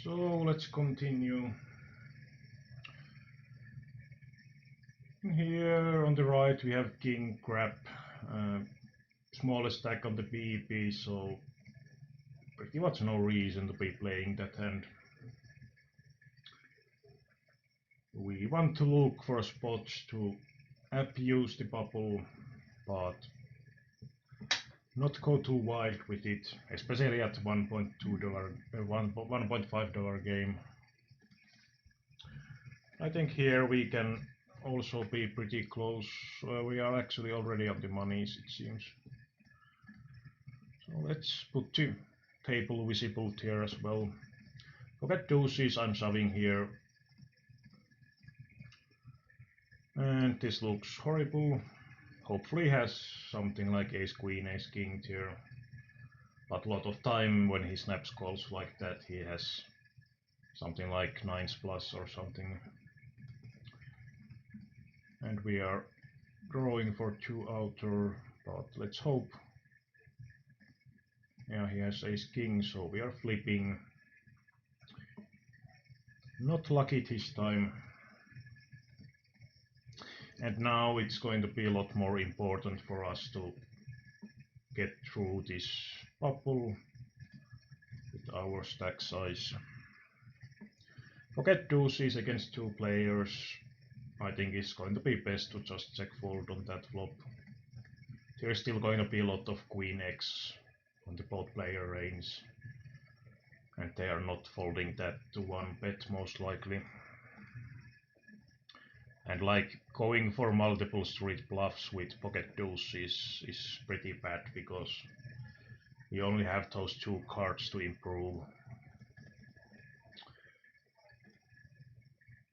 So let's continue. Here on the right we have king grab, smallest stack of the BP, so pretty much no reason to be playing that hand. We want to look for spots to abuse the bubble, but not go too wild with it, especially at $1.2, $1.5 game. I think here we can also be pretty close. We are actually already on the monies, it seems. So let's put the table visible here as well. Forget deuces, I'm shoving here. And this looks horrible. Hopefully has something like ace queen, ace king here. But a lot of time when he snaps calls like that, he has something like 9s plus or something. And we are drawing for 2 outer, but let's hope. Yeah, he has ace king, so we are flipping. Not lucky this time. And now it's going to be a lot more important for us to get through this bubble with our stack size. Forget deuces against 2 players. I think it's going to be best to just check fold on that flop. There's still going to be a lot of queen X on the both player range, and they are not folding that to 1 bet most likely. And like going for multiple street bluffs with pocket deuces is pretty bad, because you only have those 2 cards to improve.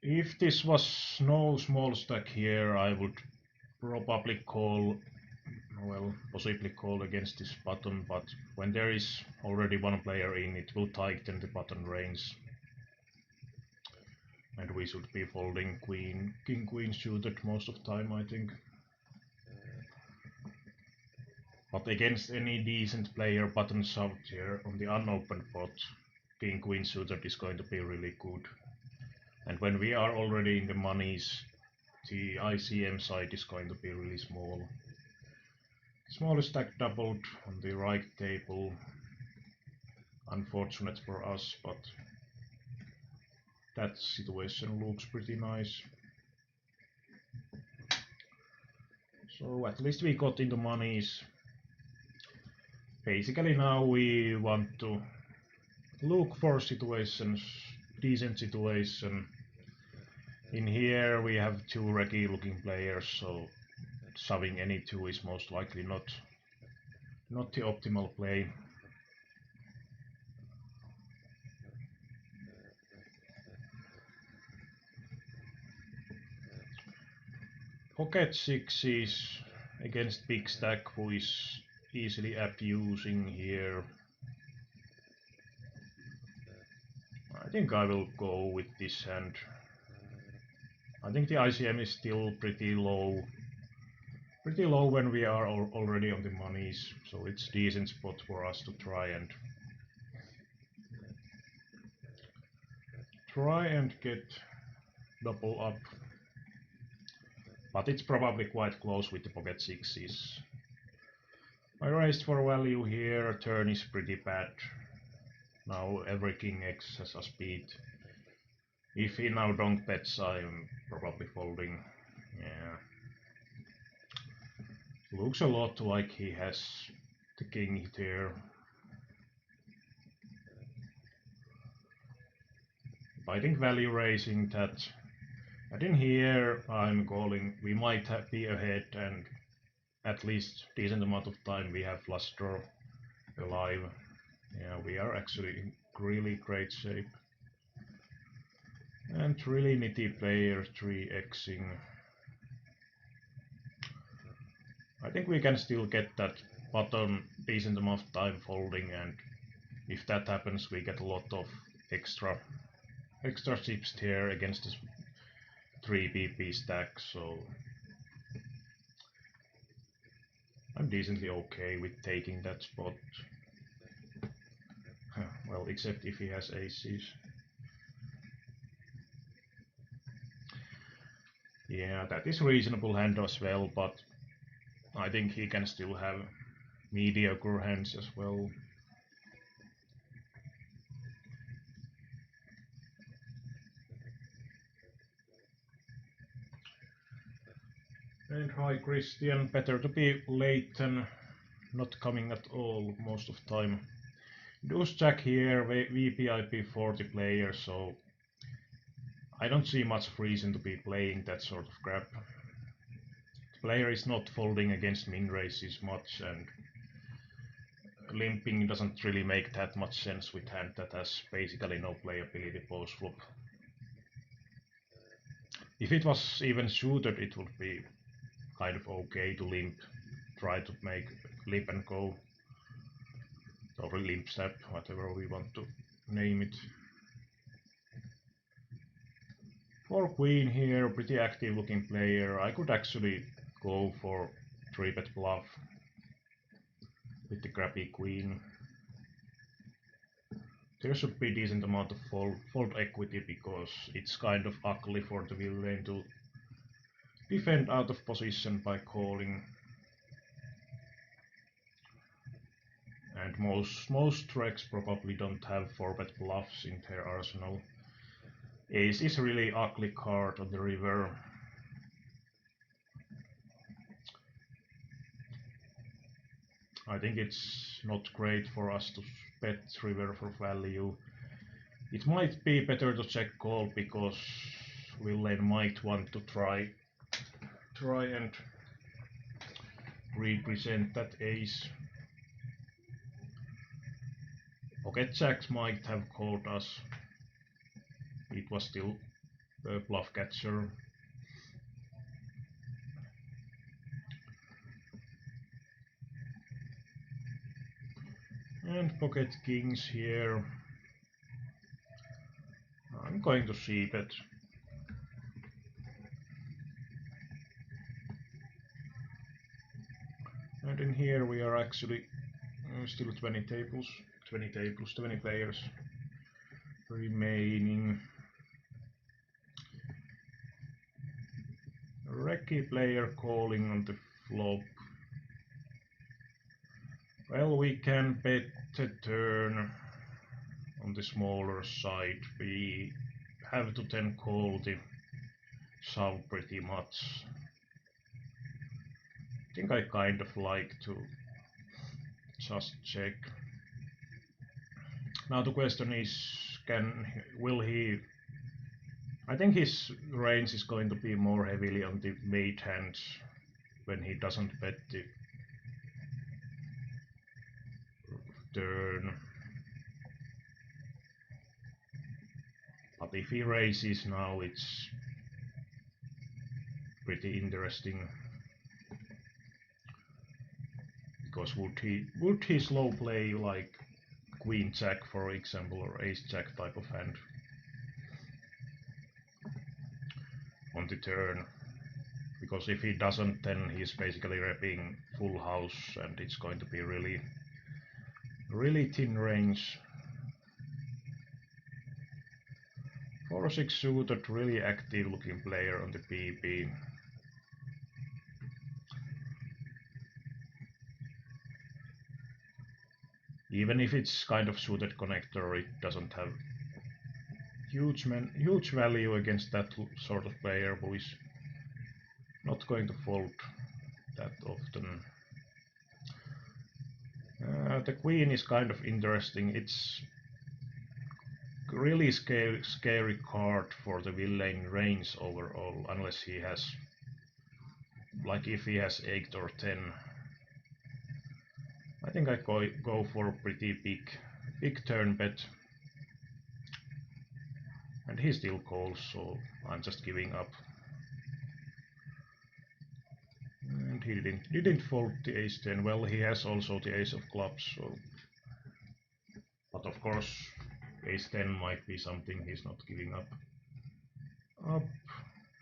If this was no small stack here, I would probably call, well, possibly call against this button, but when there is already 1 player in, it will tighten the button range. And we should be folding king queen suited most of the time, I think. But against any decent player button shoved here on the unopened pot, king queen suited is going to be really good. And when we are already in the monies, the ICM side is going to be really small. Smallest stack doubled on the right table. Unfortunate for us, but that situation looks pretty nice. So at least we got into monies. Basically now we want to look for situations, decent situation. In here we have 2 reggy looking players, so shoving any 2 is most likely not the optimal play. Pocket 6s against big stack, who is easily abusing here. I think I will go with this hand. I think the ICM is still pretty low when we are already on the monies, so it's a decent spot for us to try and get double up. But it's probably quite close with the pocket 6s. I raised for value here, turn is pretty bad. Now every king X has a speed. If he now donk bets, I'm probably folding. Yeah. Looks a lot like he has the king there. I think value raising that. And in here I'm calling, we might be ahead, and at least decent amount of time we have flush draw alive. Yeah, we are actually in really great shape. And really nitty player 3xing. I think we can still get that button decent amount of time folding, and if that happens we get a lot of extra chips here against this 3 BP stack, so I'm decently okay with taking that spot. Well, except if he has aces. Yeah, that is reasonable hand as well, but I think he can still have mediocre hands as well. And hi Christian, better to be late than not coming at all most of the time. Deuce Jack here, VPIP 40 players, so I don't see much reason to be playing that sort of crap. The player is not folding against min races much, and limping doesn't really make that much sense with hand that has basically no playability post flop. If it was even suited, it would be kind of okay to limp, try to make limp and go, or limp step, whatever we want to name it. For queen here, pretty active looking player. I could actually go for 3-bet bluff with the crappy queen. There should be decent amount of fold equity because it's kind of ugly for the villain to defend out of position by calling. And most treks probably don't have 4-bet bluffs in their arsenal. Ace is really ugly card on the river. I think it's not great for us to bet river for value. It might be better to check call because villain might want to try and represent that ace. Pocket jacks might have called us. It was still a bluff catcher. And pocket kings here. I'm going to see bet. And in here we are actually still 20 tables, 20 players remaining. Recce player calling on the flop. Well, we can bet the turn on the smaller side. We have to then call the shove pretty much. I think I kind of like to just check. Now the question is, will he? I think his range is going to be more heavily on the made hands when he doesn't bet the turn. But if he raises now, it's pretty interesting. Because would he slow play like Queen Jack, for example, or Ace Jack type of hand on the turn? Because if he doesn't, then he's basically repping full house, and it's going to be really thin range. 4-6 suited, really active looking player on the PP. Even if it's kind of suited connector, it doesn't have huge value against that sort of player who is not going to fold that often. The queen is kind of interesting. It's really scary card for the villain range overall, unless he has, like if he has 8 or 10. I think I go for a pretty big turn bet. And he still calls, so I'm just giving up. And he didn't fold the ace 10. Well, he has also the ace of clubs, so. But of course, ace 10 might be something he's not giving up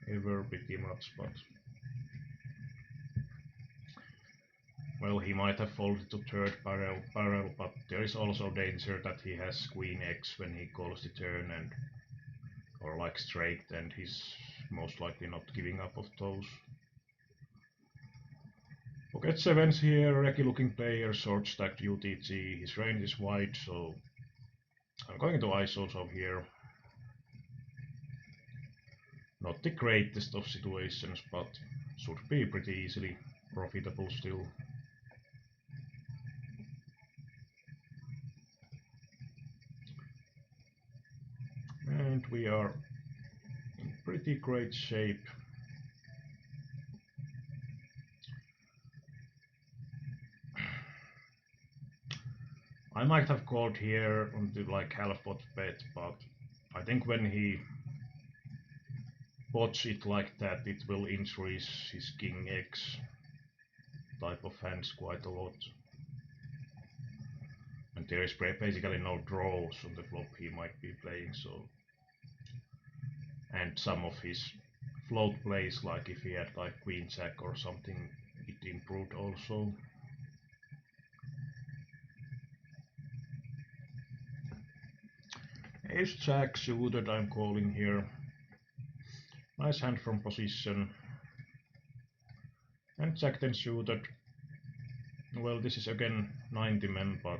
ever pretty much, but. Well, he might have folded to third barrel, but there is also danger that he has queen x when he calls the turn, and or like straight, and he's most likely not giving up of those. Pocket 7's here, Reki looking player, short stacked UTG, his range is wide, so I'm going to ISO shove here. Not the greatest of situations, but should be pretty easily profitable still. And we are in pretty great shape. I might have called here on the like half pot bet, but I think when he bots it like that, it will increase his king X type of hands quite a lot. And there is basically no draws on the flop he might be playing, so. And some of his float plays, like if he had like queen jack or something, it improved also. Ace jack suited I'm calling here. Nice hand from position. And jack 10 suited. Well, this is again 90 men, but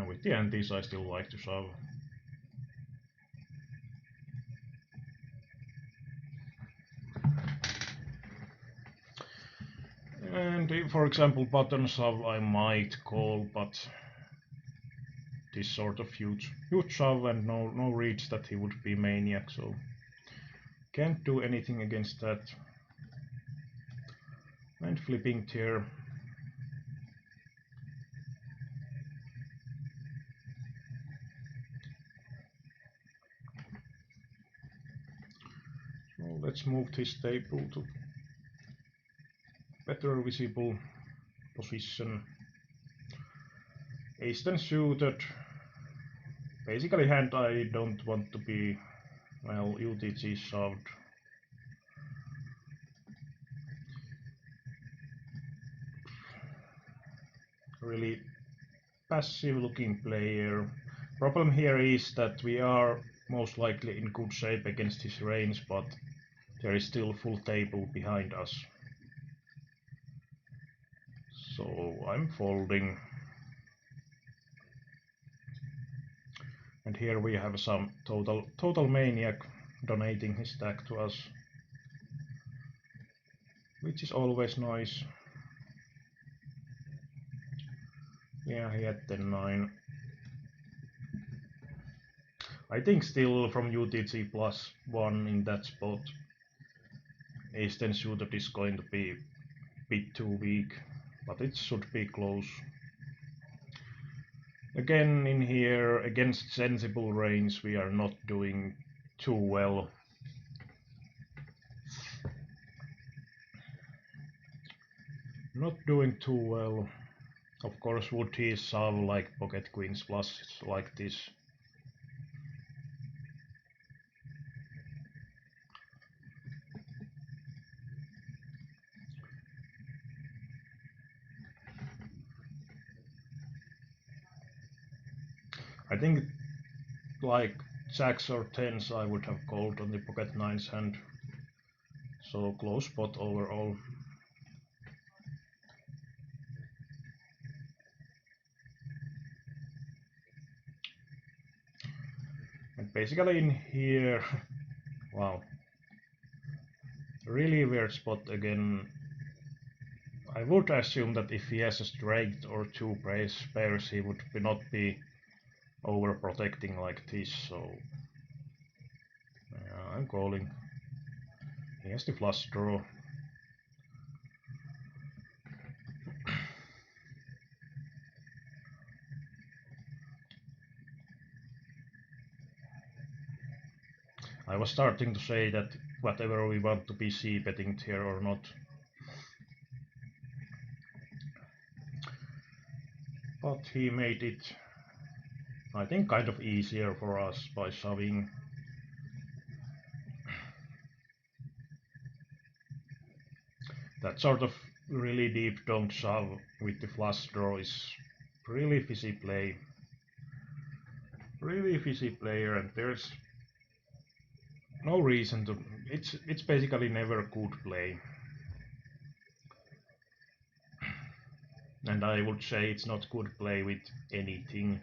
with the antis I still like to shove. And if, for example, button shove I might call, but this sort of huge shove and no reach that he would be maniac, so can't do anything against that. And flipping tier. So let's move this table to better visible position. Ace 10 suited. Basically hand I don't want to be, well, UTG shoved. Really passive looking player. Problem here is that we are most likely in good shape against his range, but there is still full table behind us. So I'm folding. And here we have some total maniac donating his stack to us, which is always nice. Yeah, he had 10-9. I think still from UTG +1 in that spot, Ace 10 suited is going to be a bit too weak, but it should be close. Again, in here, against sensible range, we are not doing too well. Not doing too well. Of course, would he shove like pocket queens plus like this? I think like jacks or tens I would have called on the pocket nines hand. So close spot overall. And basically in here, wow, really weird spot again. I would assume that if he has a straight or two pairs, he would not be overprotecting like this, so I'm calling. He has the flush draw. I was starting to say that whatever we want to be c-betting here or not. But he made it, I think, kind of easier for us by shoving. That sort of really deep donk shove with the flush draw is really fizzy play. really fishy player, and there's no reason to. It's basically never good play, and I would say it's not good play with anything,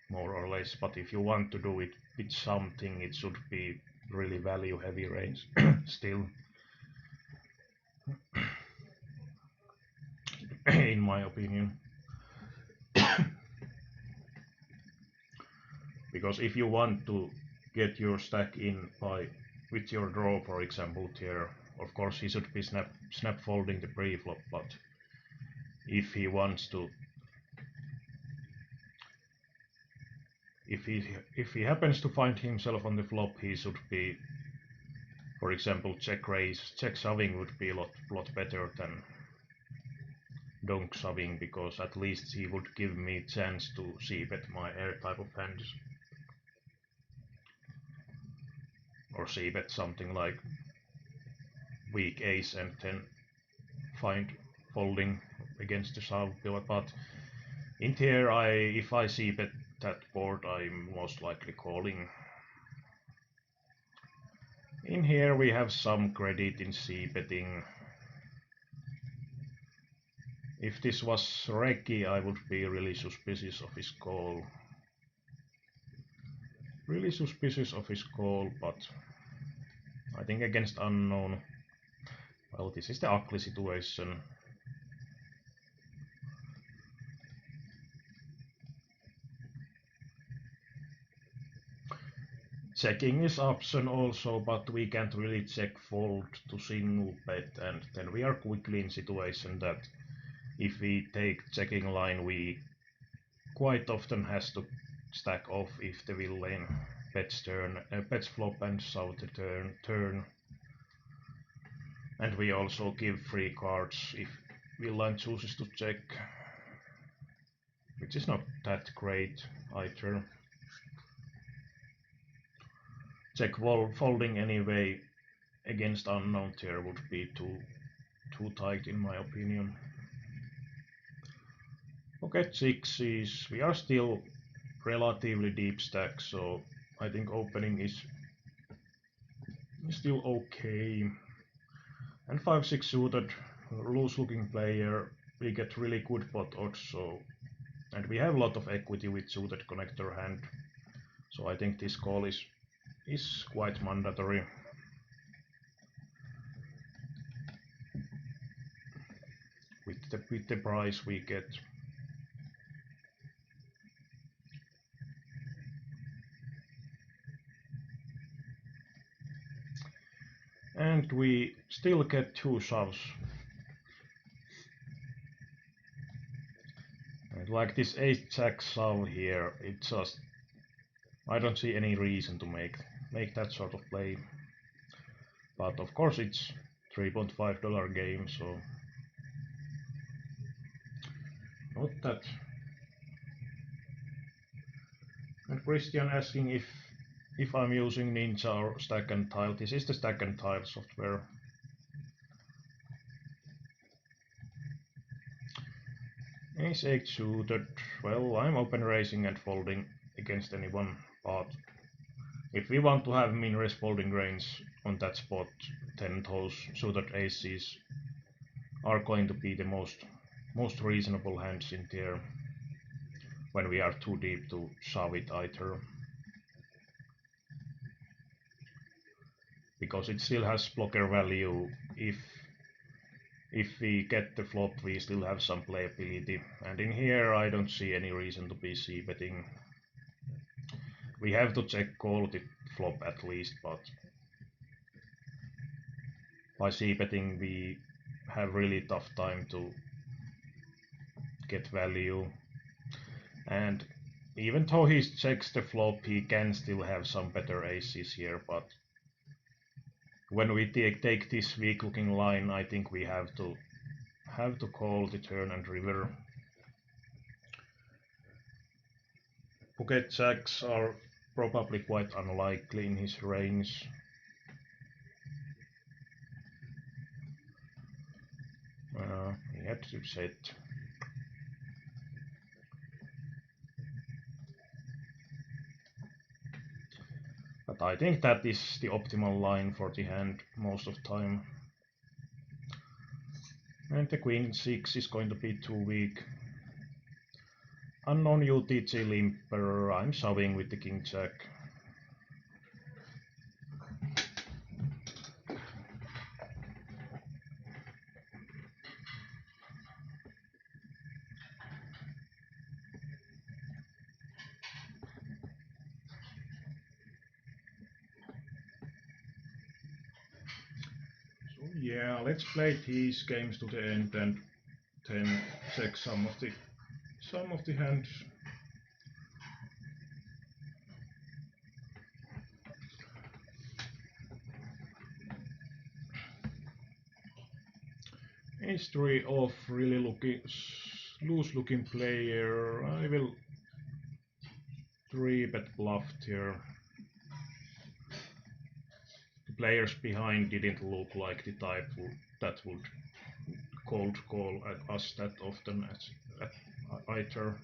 more or less. But if you want to do it with something, it should be really value heavy range still, in my opinion. Because if you want to get your stack in by with your draw, for example, here, of course he should be snap folding the pre-flop, but if he wants to, if he happens to find himself on the flop, he should be, for example, check raise, check shoving would be a lot better than donk shoving, because at least he would give me a chance to see bet my air type of hands, or see bet something like weak ace and then find folding against the shove. But in here, if I see bet that board, I'm most likely calling. In here we have some credit in c-betting. If this was Reki, I would be really suspicious of his call. Really suspicious of his call, but I think against unknown, well, this is the ugly situation. Checking is option also, but we can't really check fold to single bet, and then we are quickly in situation that if we take checking line, we quite often has to stack off if the villain bets flop and shove the turn. And we also give free cards if villain chooses to check, which is not that great either. Check folding anyway against unknown tier would be too tight in my opinion. Pocket sixes, we are still relatively deep stack, so I think opening is still okay. And 5-6 suited, loose looking player, we get really good pot odds, so, and we have a lot of equity with suited connector hand, so I think this call is quite mandatory. With the price we get. And we still get two shoves. And like this ace-jack shove here, it just, I don't see any reason to make that sort of play. But of course it's $3.5 game, so not that. And Christian asking if I'm using Ninja or Stack and Tile. This is the Stack and Tile software. Ace 8 suited. Well, I'm open raising and folding against anyone, but if we want to have min-raise folding range on that spot, then those suited aces are going to be the most reasonable hands in there when we are too deep to shove it either. Because it still has blocker value. If we get the flop, we still have some playability, and in here I don't see any reason to be c-betting. We have to check call the flop at least, but by c-betting we have really tough time to get value. And even though he checks the flop, he can still have some better aces here, but when we take this weak looking line, I think we have to call the turn and river. Pocket jacks are probably quite unlikely in his range. He had to set. But I think that is the optimal line for the hand most of the time. And the queen 6 is going to be too weak. Unknown UTG limper, I'm shoving with the king jack. So yeah, let's play these games to the end and then check some of the hands. Ace-3 off, really loose-looking player. I will 3-bet bluffed here. The players behind didn't look like the type that would cold call at us that often at either.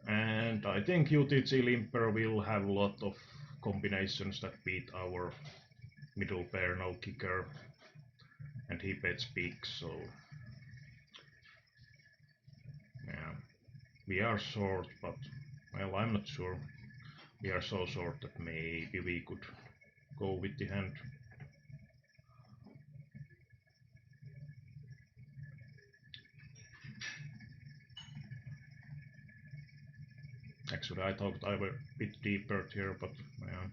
And I think UTG limper will have a lot of combinations that beat our middle pair no kicker, and he bets big, so yeah, we are short, but well, I'm not sure. We are so short that maybe we could go with the hand. Actually, I thought I were a bit deeper here, but yeah,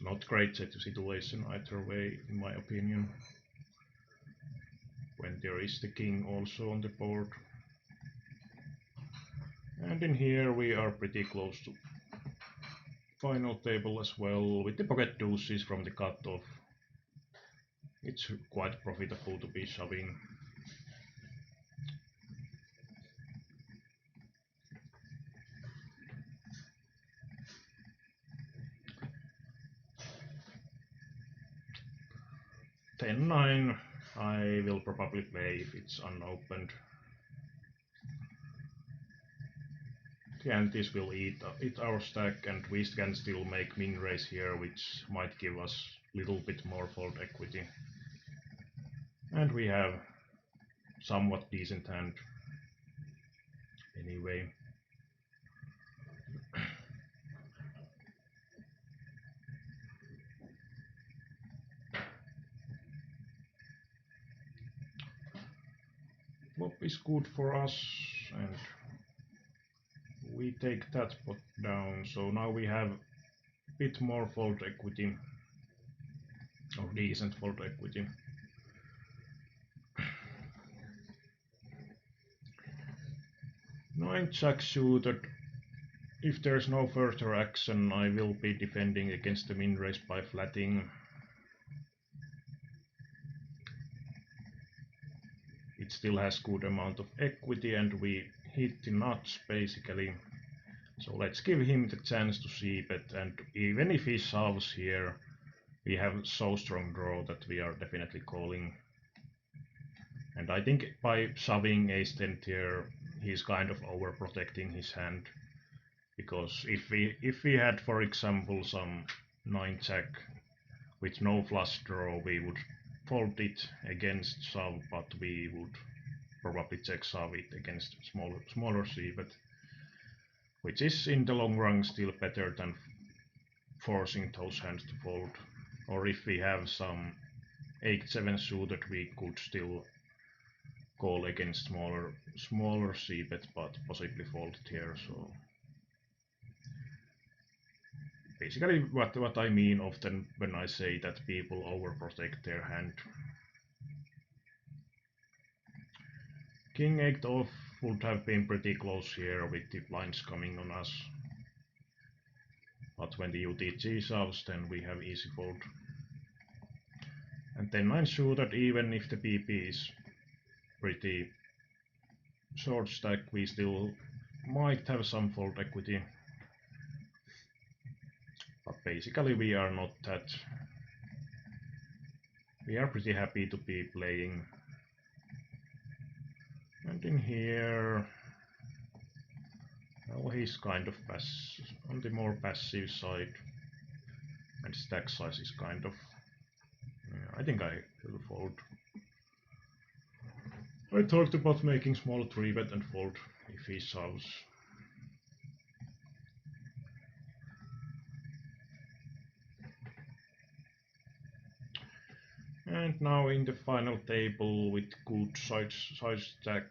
not great situation either way, in my opinion. When there is the king also on the board. And in here we are pretty close to final table as well, with the pocket deuces from the cutoff. It's quite profitable to be shoving. Ten-9, I will probably play if it's unopened. The antis will eat our stack, and we can still make min raise here, which might give us a little bit more fold equity. And we have somewhat decent hand anyway. Flop is good for us, and we take that pot down, so now we have a bit more fold equity, or decent fold equity. Nine jack suited. If there's no further action, I will be defending against the min raise by flatting. It still has good amount of equity, and we hit the nuts basically. So let's give him the chance to c-bet, and even if he shoves here, we have so strong draw that we are definitely calling. And I think by shoving ace-10 here, he's kind of overprotecting his hand. Because if we had, for example, some 9-jack with no flush draw, we would fold it against shove, but we would probably check shove it against smaller c-bet, which is in the long run still better than forcing those hands to fold. Or if we have some 8-7 suited, we could still call against smaller c-bet, but possibly fold it here. So basically what I mean often when I say that people overprotect their hand. King 8 off would have been pretty close here with the blinds coming on us. But when the UTG shoves, then we have easy fold. And then 9 suited, even if the PP is pretty short stack, we still might have some fold equity. But basically we are not that. We are pretty happy to be playing. And in here Well, he's kind of on the more passive side, and stack size is kind of. Yeah, I think I will fold. I talked about making small 3-bet and fold if he shoves. And now in the final table with good side stack.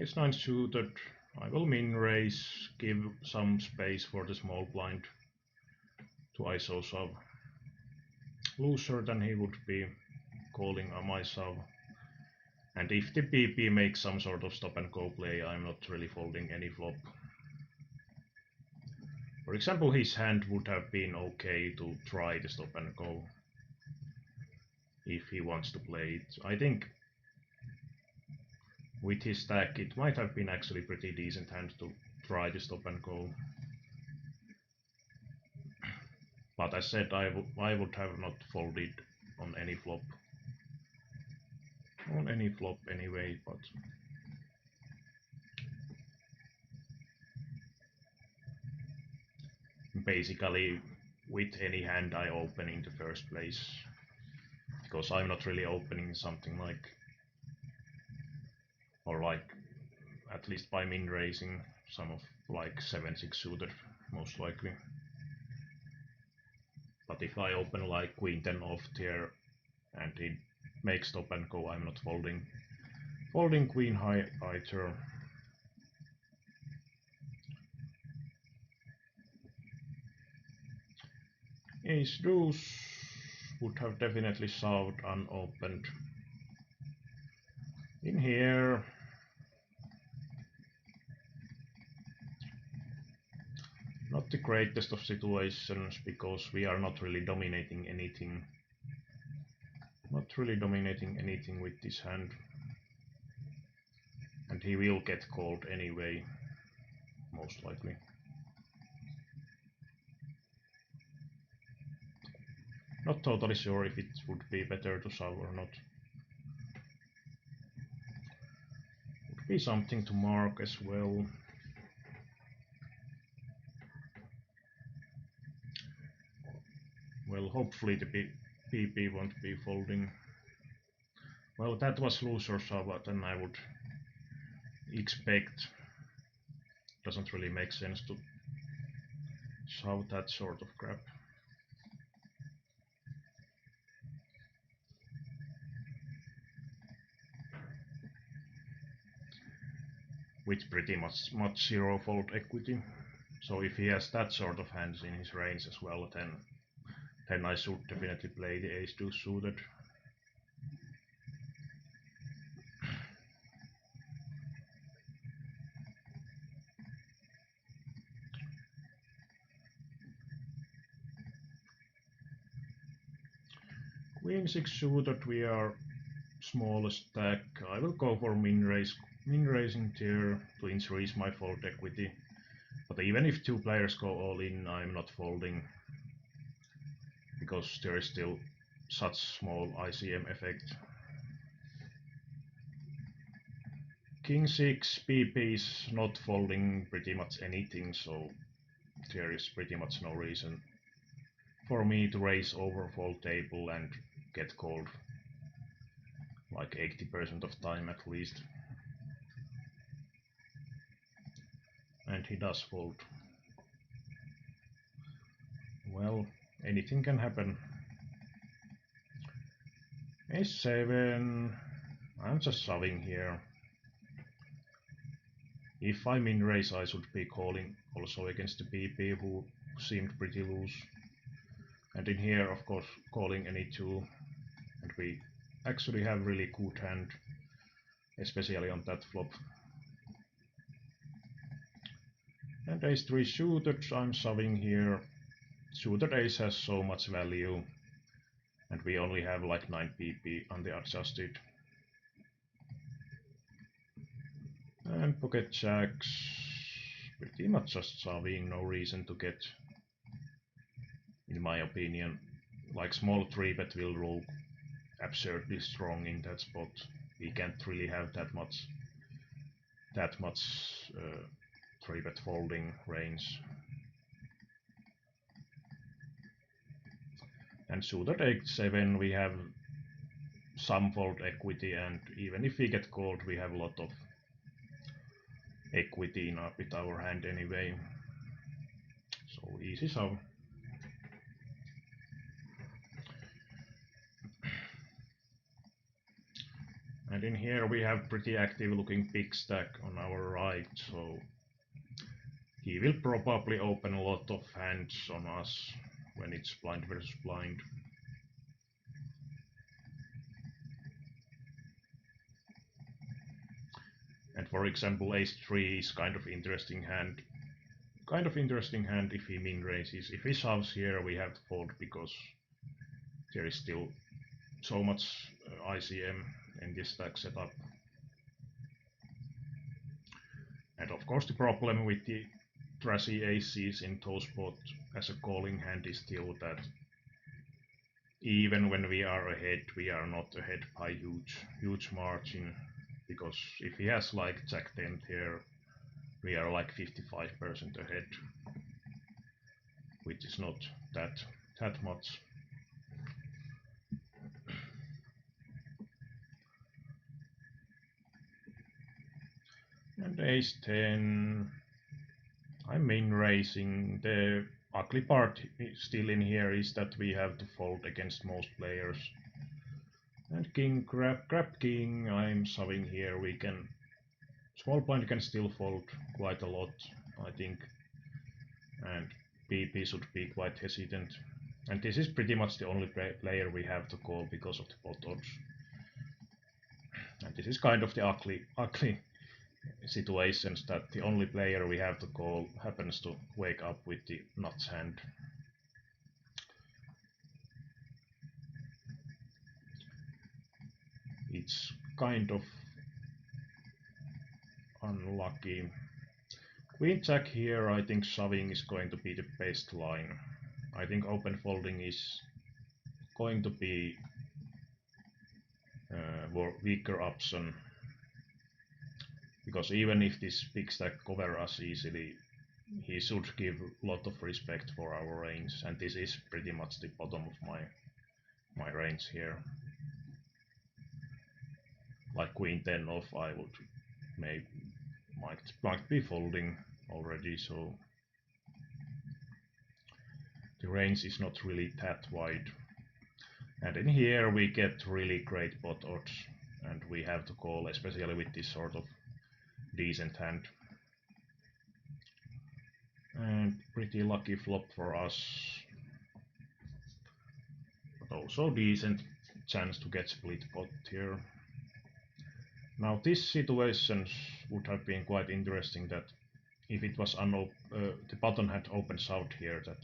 Ace-9 suited. I will min raise, give some space for the small blind to ISO shove. Looser than he would be calling a my shove. And if the PP makes some sort of stop and go play, I'm not really folding any flop. For example, his hand would have been okay to try the stop and go if he wants to play it. I think with his stack it might have been actually pretty decent hand to try the stop and go. But as said, I would have not folded on any flop. On any flop anyway, but basically with any hand I open in the first place, because I'm not really opening something like, or like at least by min raising some of like 7-6 suited most likely. But if I open like queen 10 off tier and he makes stop and go, I'm not folding queen high either. Ace deuce would have definitely shoved unopened. In here, not the greatest of situations because we are not really dominating anything. Not really dominating anything with this hand. And he will get called anyway, most likely. Not totally sure if it would be better to shove or not. Would be something to mark as well. Well, hopefully the PP won't be folding. Well, that was loser shove than I would expect. Doesn't really make sense to shove that sort of crap. With pretty much zero fold equity. So if he has that sort of hands in his range as well, then I should definitely play the ace-2 suited. Queen 6 suited, we are smallest stack. I will go for min raising tier to increase my fold equity. But even if two players go all in, I'm not folding, because there is still such small ICM effect. King 6 PP is not folding pretty much anything, so there is pretty much no reason for me to raise over fold table and get called like 80% of time at least. And he does fold. Well, anything can happen. Ace-7, I'm just shoving here. If I min raise, I should be calling also against the PP who seemed pretty loose. And in here, of course, calling any two. And we actually have really good hand, especially on that flop. And ace-3 suited, I'm shoving here. Suited ace has so much value. And we only have like 9 PP on the adjusted. And pocket jacks, pretty much just shoving, no reason to get, in my opinion, like small 3-bet will rule absurdly strong in that spot. We can't really have that that much 3-bet folding range. And suited 8-7 we have some fold equity, and even if we get called we have a lot of equity in with our hand anyway. So easy shove. And in here we have pretty active looking big stack on our right, so he will probably open a lot of hands on us when it's blind versus blind. And for example, ace-3 is kind of interesting hand. If he min raises. If he shoves here, we have to fold because there is still so much ICM in this stack setup. And of course the problem with the trashy aces in toe spot as a calling hand is still that even when we are ahead, we are not ahead by huge margin, because if he has like Jack 10 here, we are like 55% ahead, which is not that much. And ace 10, I'm min raising. The ugly part still in here is that we have to fold against most players. And king, grab king, I'm shoving here. We can, small blind can still fold quite a lot, I think. And PP should be quite hesitant. And this is pretty much the only player we have to call because of the pot odds. And this is kind of the ugly situations that the only player we have to call happens to wake up with the nuts hand. It's kind of unlucky. Queen Jack here, I think shoving is going to be the best line. I think open folding is going to be weaker option, because even if this big stack cover us easily, he should give a lot of respect for our range, and this is pretty much the bottom of my range here. Like queen 10 off, I would might be folding already, so the range is not really that wide. And in here we get really great pot odds, and we have to call, especially with this sort of decent hand. And pretty lucky flop for us, but also decent chance to get split pot here. Now this situation would have been quite interesting, that if it was the button had opens out here, that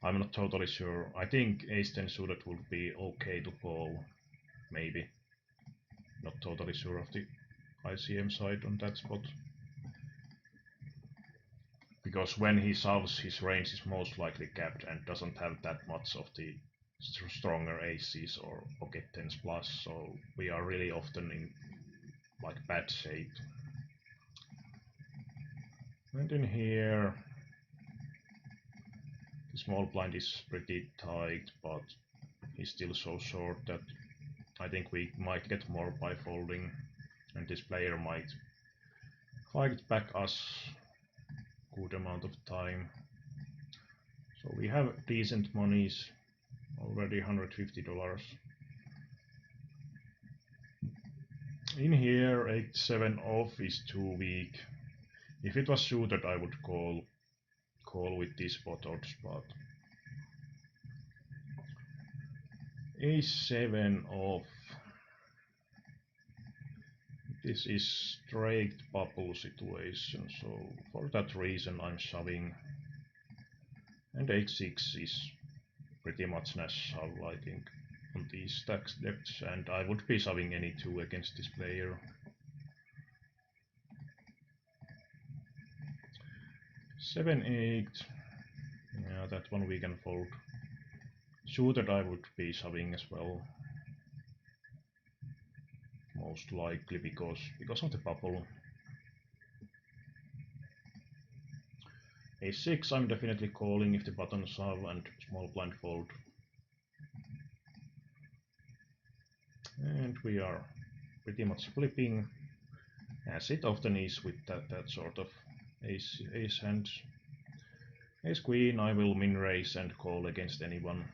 I'm not totally sure. I think ace 10 suited would be okay to call, maybe. Not totally sure of the ICM side on that spot. Because when he shoves, his range is most likely capped and doesn't have that much of the stronger aces or pocket 10s plus, so we are really often in like bad shape. And in here, the small blind is pretty tight, but he's still so short that I think we might get more by folding, and this player might fight back us good amount of time. So we have decent monies, already $150. In here 8-7 off is too weak. If it was suited I would call with this pot odds, but a7 off, this is straight bubble situation, so for that reason I'm shoving. And h6 is pretty much nash shove, I think, on these stack depths, and I would be shoving any two against this player. 7-8, yeah, that one we can fold. Suited I would be shoving as well, most likely because of the bubble. Ace-6 I'm definitely calling if the button shove and small blind fold. And we are pretty much flipping, as it often is with that sort of ace hands. Ace queen I will min raise and call against anyone.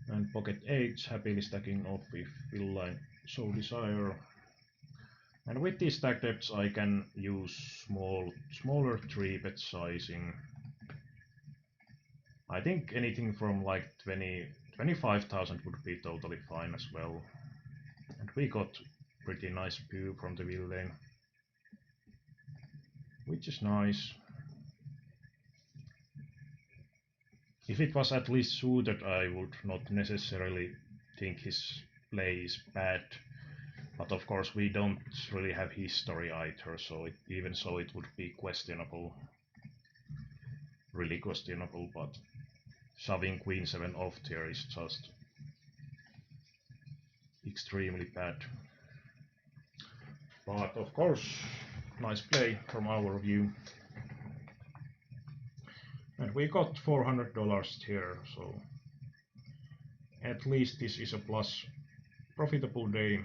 And pocket 8 happily stacking off if villain so desire. And with these stack depths I can use smaller 3-bet sizing. I think anything from like 25,000 would be totally fine as well. And we got pretty nice view from the villain, which is nice. If it was at least suited, I would not necessarily think his play is bad. But of course we don't really have history either, so even so it would be questionable. Really questionable, but shoving queen 7 off there is just extremely bad. But of course, nice play from our view. And we got $400 here, so at least this is a plus profitable day.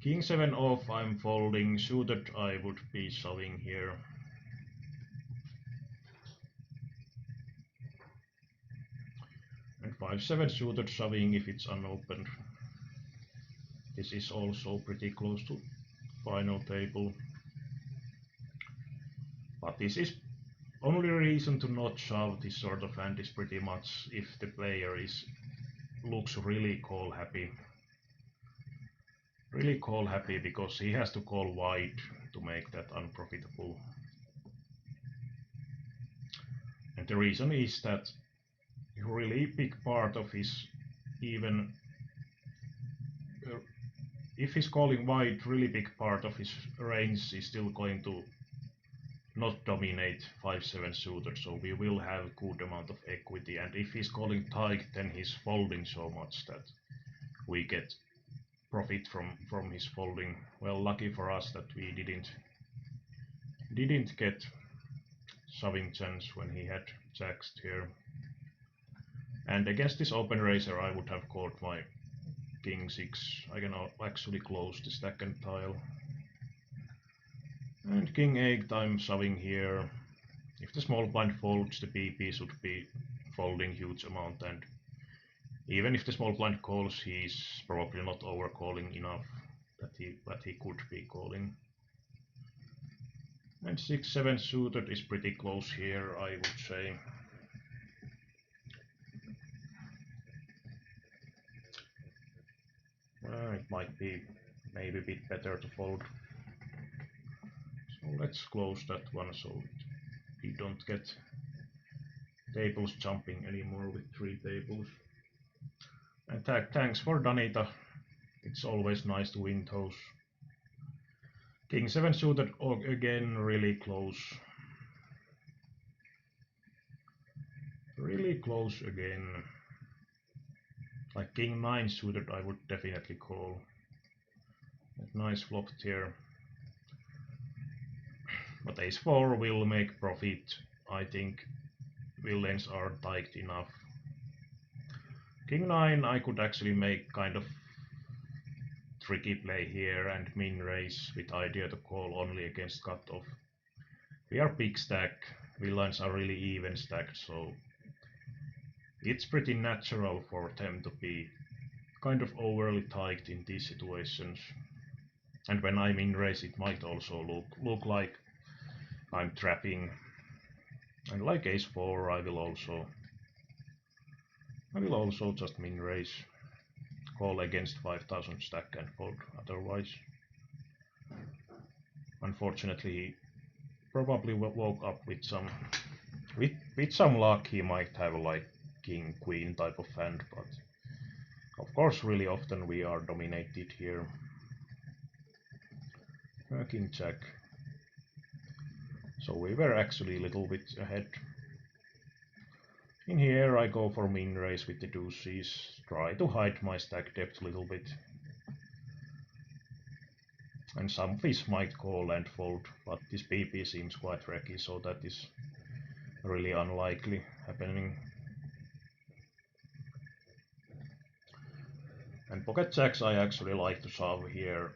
King 7 off I'm folding, suited I would be shoving here. And 5-7 suited shoving if it's unopened. This is also pretty close to final table. But this is only reason to not shove this sort of hand is pretty much if the player looks really call happy. Really call happy because he has to call wide to make that unprofitable. And the reason is that a really big part of his even if he's calling wide, really big part of his range is still going to not dominate 5-7 suited, so we will have good amount of equity, and if he's calling tight then he's folding so much that we get profit from his folding. Well, lucky for us that we didn't get shoving chance when he had jacks here. And against this open raiser I would have called my king 6. I can actually close the stack and tile. And king 8 I'm shoving here. If the small blind folds, the BP should be folding huge amount, and even if the small blind calls, he's probably not overcalling enough that he could be calling. And 6-7 suited is pretty close here, I would say. It might be maybe a bit better to fold. So let's close that one so we don't get tables jumping anymore with 3 tables. And thanks for Danita. It's always nice to win those. King 7 suited again, really close. Really close again. Like King 9 suited I would definitely call. Nice flop here. But Ace 4 will make profit. I think villains are tight enough. King 9 I could actually make kind of tricky play here and min raise with idea to call only against cutoff. We are big stack, villains are really even stacked, so it's pretty natural for them to be kind of overly tight in these situations. And when I min raise it might also look like I'm trapping. And like Ace 4 I will also just min raise. Call against 5000 stack and fold otherwise. Unfortunately he probably woke up with some luck. He might have like king queen type of hand, but of course really often we are dominated here. King jack. So we were actually a little bit ahead. In here I go for min raise with the deuces, try to hide my stack depth a little bit. And some fish might call and fold, but this PP seems quite wrecky, so that is really unlikely happening. And pocket jacks I actually like to shove here,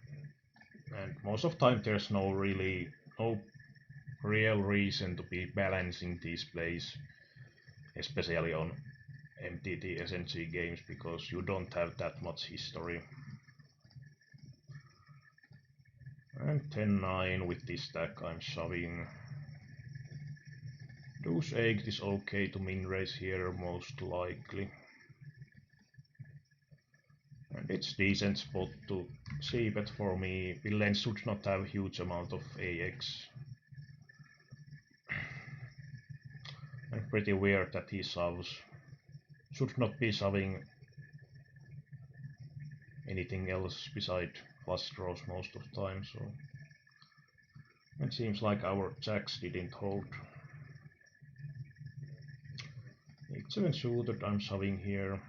and most of the time there's no real reason to be balancing these plays, especially on MTT SNG games, because you don't have that much history. And 10-9 with this stack I'm shoving. Deuce 8 is okay to min raise here most likely. And it's decent spot to see bet for me. Villain should not have huge amount of AX. And pretty weird that he shoves. Should not be shoving anything else beside flush draws most of the time, so it seems like our jacks didn't hold. 8-7 suited I'm shoving here.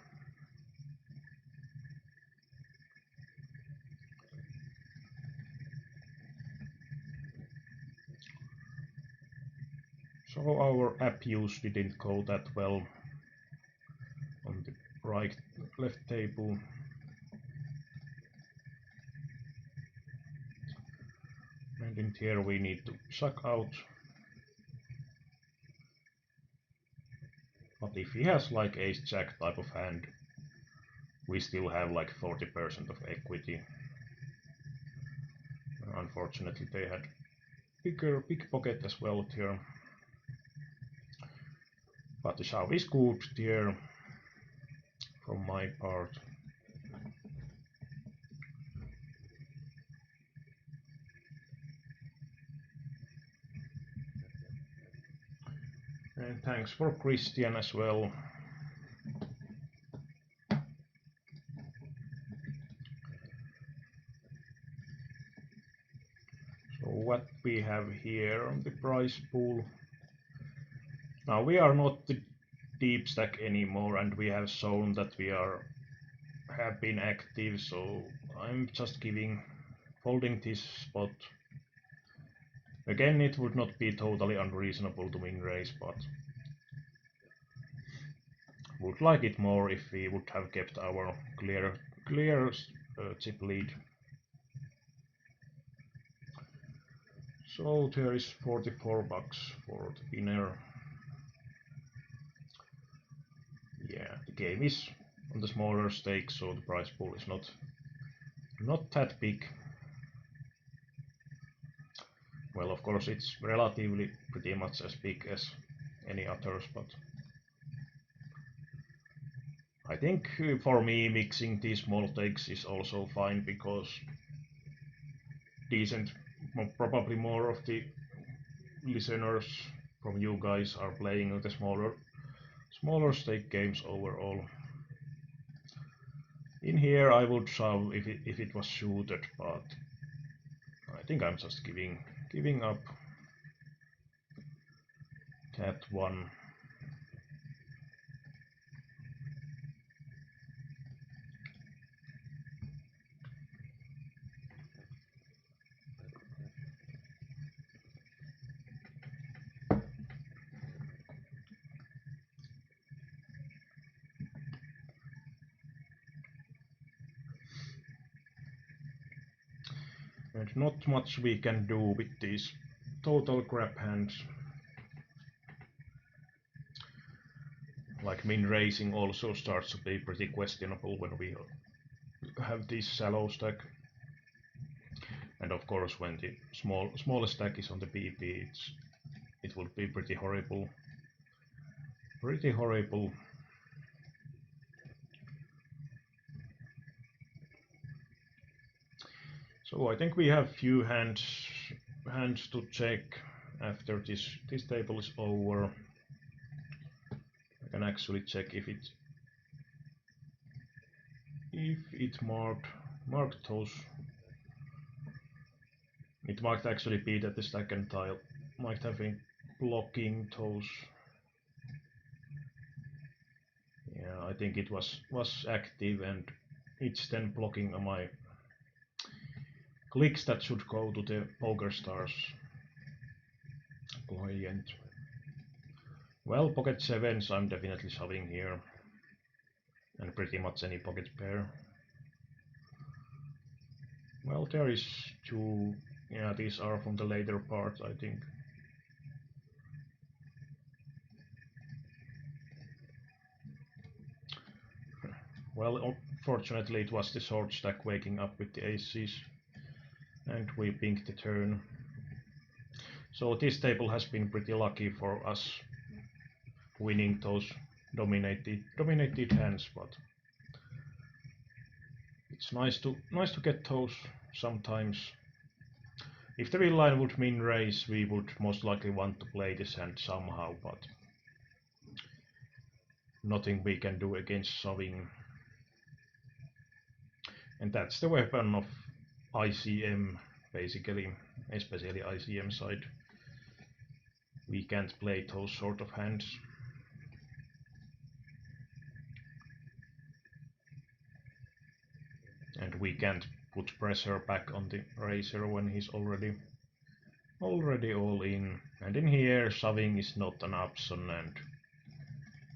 So our app use didn't go that well on the left table. And in here we need to suck out. But if he has like ace jack type of hand, we still have like 40% of equity. Unfortunately they had big pocket as well here. But the shove is good here from my part. And thanks for Christian as well. So what we have here on the prize pool. Now we are not the deep stack anymore, and we have shown that we have been active, so I'm just folding this spot. Again, it would not be totally unreasonable to min raise, but would like it more if we would have kept our clear chip lead. So there is $44 for the winner. Yeah, the game is on the smaller stakes, so the prize pool is not that big. Well, of course, it's relatively pretty much as big as any others, but I think for me mixing these small takes is also fine, because probably more of the listeners from you guys are playing the smaller stake games overall. In here I would shove if it was suited, but I think I'm just giving up that one. And not much we can do with these total crap hands. Like min raising also starts to be pretty questionable when we have this shallow stack. And of course when the smallest stack is on the PP, it will be pretty horrible. Pretty horrible. So I think we have few hands to check after this table is over. I can actually check if it marked those. It might actually be that the second tile might have been blocking those. think it was active, and it's then blocking my clicks that should go to the PokerStars client. Well, pocket sevens I'm definitely shoving here, and pretty much any pocket pair. Well, there is two. Yeah, these are from the later part, I think. Well, fortunately it was the short stack waking up with the aces, and we pinked the turn. So this table has been pretty lucky for us, winning those dominated hands, but it's nice to get those sometimes. If the real line would min raise, we would most likely want to play this hand somehow, but nothing we can do against shoving. And that's the weapon of ICM, basically, especially ICM side. We can't play those sort of hands. And we can't put pressure back on the raiser when he's already all in. And in here, shoving is not an option, and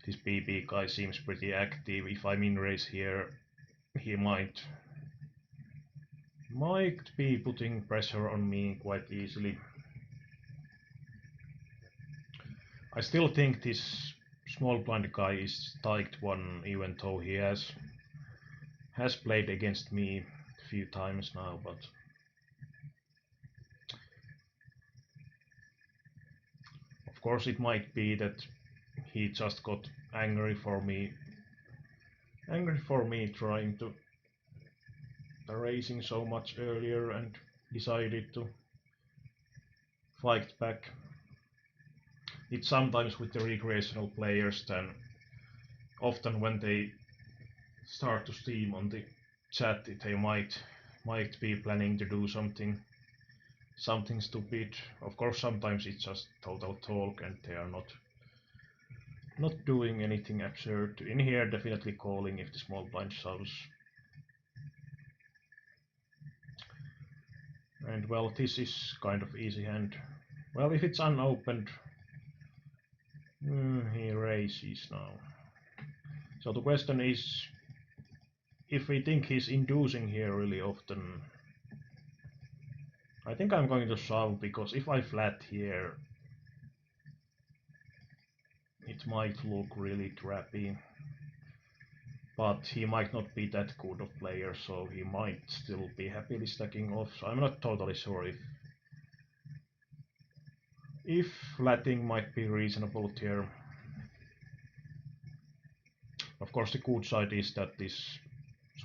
this BB guy seems pretty active. If I min raise here, he might be putting pressure on me quite easily. I still think this small blind guy is tight one, even though he has played against me a few times now, but of course it might be that he just got angry for me trying to raising so much earlier and decided to fight back. It's sometimes with the recreational players, then often when they start to stream on the chat, they might be planning to do something stupid. Of course, sometimes it's just total talk and they are not doing anything absurd. In here, definitely calling if the small blind shoves. And well, this is kind of easy hand. Well, if it's unopened, he raises now. So the question is, if we think he's inducing here really often, I think I'm going to shove, because if I flat here, it might look really trappy. But he might not be that good of player, so he might still be happily stacking off. So I'm not totally sure if flatting might be reasonable here. Of course, the good side is that this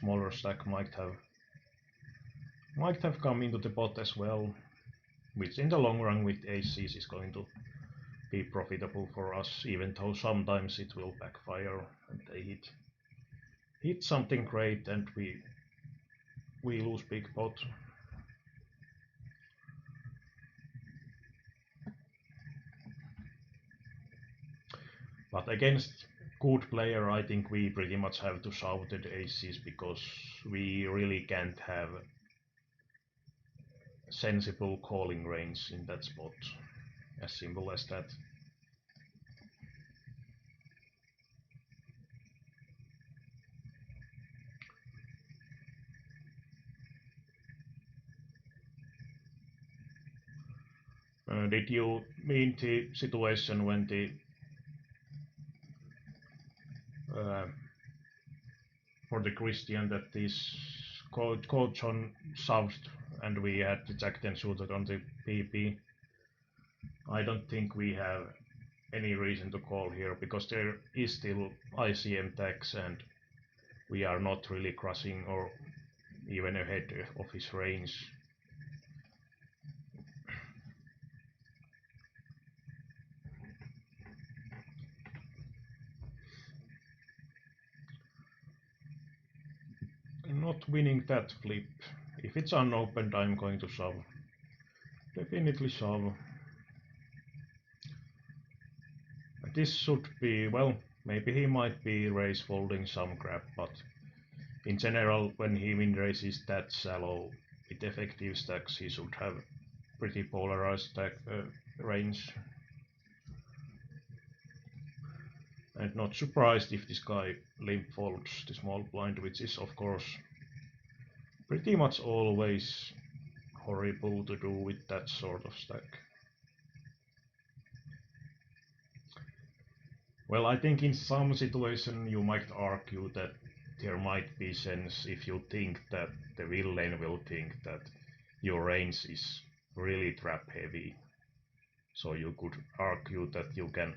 smaller stack might have come into the pot as well, which in the long run with aces is going to be profitable for us, even though sometimes it will backfire and they hit something great and we lose big pot. But against good player, I think we pretty much have to shove the aces, because we really can't have sensible calling range in that spot. As simple as that. Did you mean the situation when the for the Christian that this coach on shoved and we had the Jack 10 suited on the PP? I don't think we have any reason to call here, because there is still ICM tax and we are not really crushing or even ahead of his range. Not winning that flip. If it's unopened, I'm going to shove. Definitely shove. This should be, well, Maybe he might be raise folding some crap, but in general, when he win raises that shallow with effective stacks, he should have pretty polarized stack range. And not surprised if this guy limp folds the small blind, which is of course pretty much always horrible to do with that sort of stack. Well, I think in some situation you might argue that there might be sense if you think that the villain will think that your range is really trap heavy. So you could argue that you can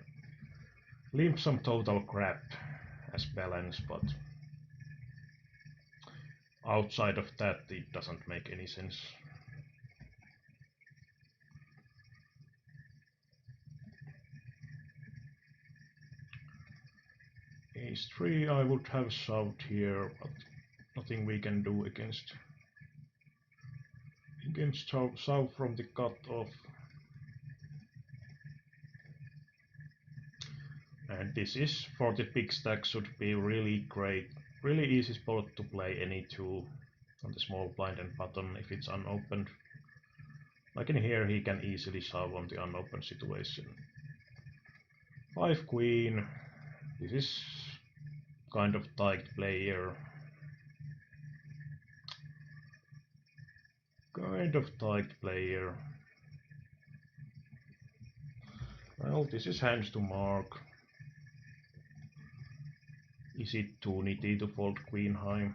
limp some total crap as balance, but outside of that it doesn't make any sense. Ace 3 I would have shoved here, but nothing we can do against shove from the cutoff. And this is for the big stack should be really great, really easy spot to play any two on the small blind and button if it's unopened. Like in here he can easily shove on the unopened situation. 5 queen, this is kind of tight player. Well, this is hands to mark. Is it too nitty to fold queen high?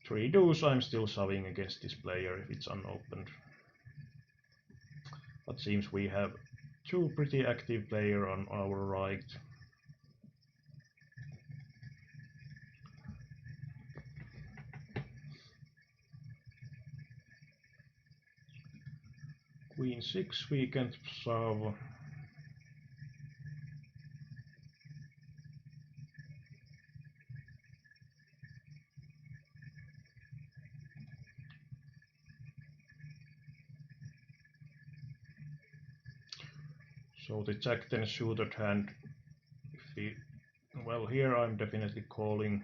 3 deuce I'm still shoving against this player if it's unopened. But seems we have two pretty active players on our right. Queen 6 we can't shove. So the jack 10 suited hand, well, here I'm definitely calling.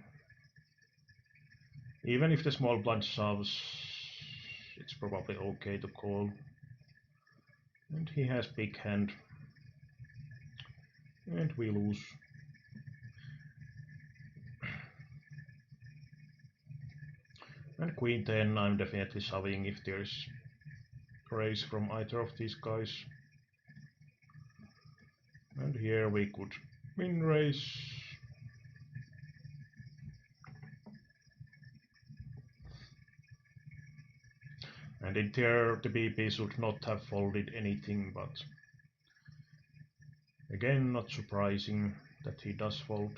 Even if the small blind shoves, it's probably okay to call. And he has big hand. And we lose. And queen 10 I'm definitely shoving if there's raise from either of these guys. And here we could win raise. And in there the BP should not have folded anything, but again not surprising that he does fold.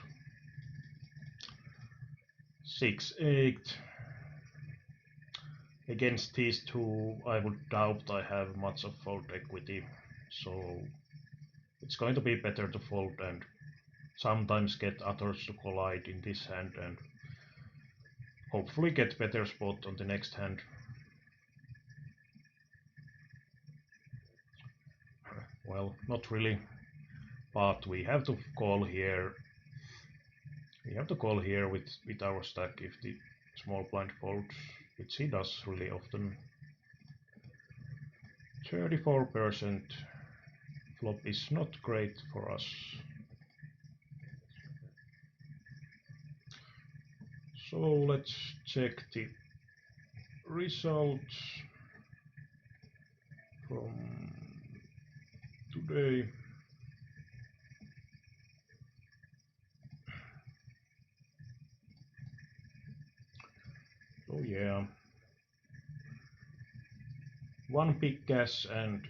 6-8. Against these two I would doubt I have much of fold equity, so it's going to be better to fold and sometimes get others to collide in this hand and hopefully get better spot on the next hand. Well, not really, but we have to call here. We have to call here with our stack if the small blind folds, which he does really often. 34%. Flop is not great for us. So let's check the results from today. Oh yeah. 1 big cash and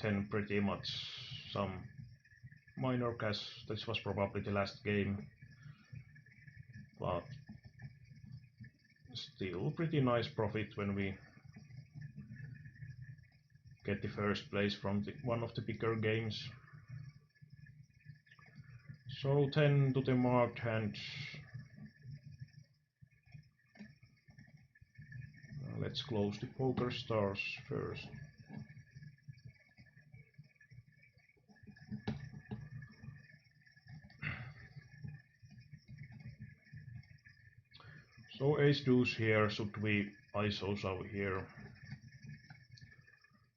10 pretty much some minor cash. This was probably the last game, but still pretty nice profit when we get the first place from one of the bigger games. So 10 to the marked hand. Let's close the poker stars first. So ace deuce here, should we ISO shove here?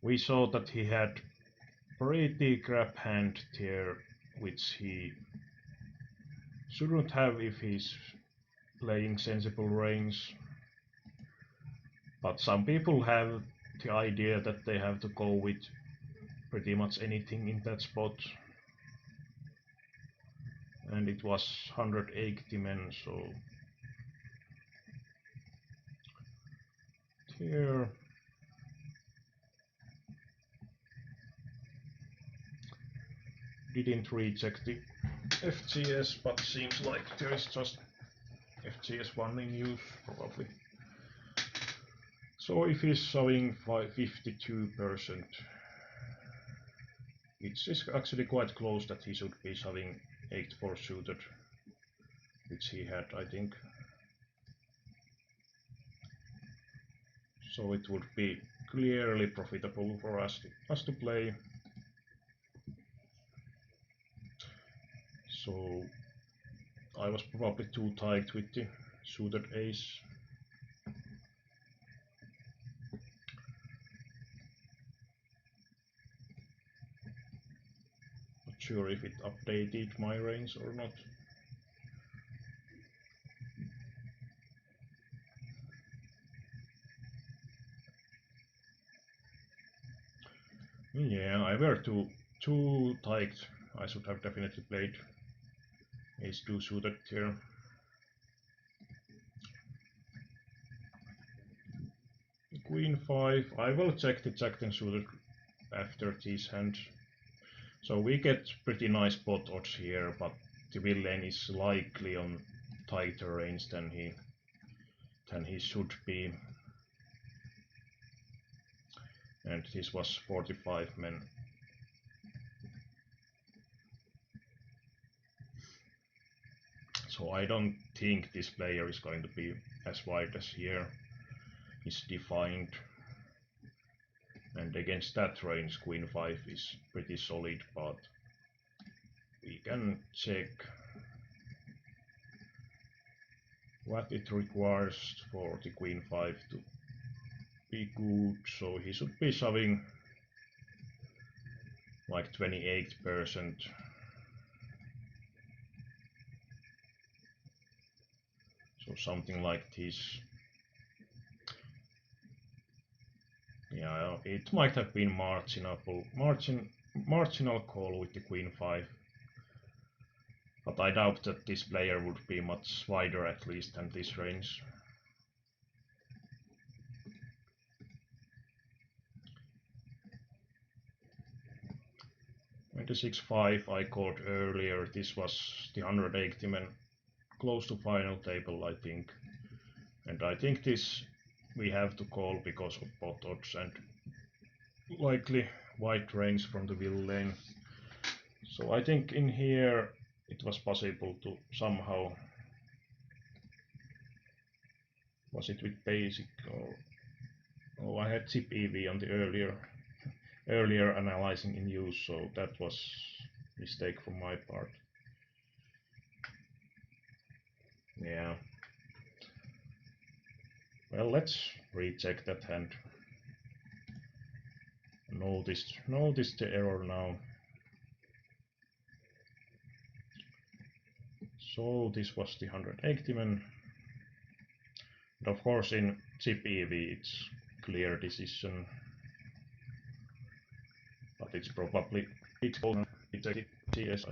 We saw that he had pretty crap hand here, which he shouldn't have if he's playing sensible range. But some people have the idea that they have to go with pretty much anything in that spot. And it was 180 men, so here didn't reject the FGS, but seems like there is just FGS1 in use probably. So if he's showing 52%, which is actually quite close that he should be shoving 8-4 suited, which he had, I think. So it would be clearly profitable for us to play. So I was probably too tight with the suited ace. Not sure if it updated my range or not. Yeah, I were too tight. I should have definitely played ace-2 suited here. Queen 5. I will check the jack-10 suited after this hand. So we get pretty nice pot odds here, but the villain is likely on tighter range than he should be. And this was 45 men. So I don't think this player is going to be as wide as here is defined. And against that range, Queen 5 is pretty solid, but we can check what it requires for the Queen 5 to be good. So he should be shoving like 28%. So something like this. Yeah, it might have been marginal call with the Queen 5. But I doubt that this player would be much wider at least than this range. And the 6-5 I called earlier, this was the 180 men close to final table, I think. And I think this we have to call because of pot odds and likely wide range from the villain. So I think in here it was possible to somehow, was it with basic or oh, I had chip EV on the earlier analyzing in use, so that was mistake from my part. Yeah. Well, let's recheck that hand. Notice the error now. So this was the 180 man. And of course in chip EV it's clear decision. But it's probably it's going to be TS.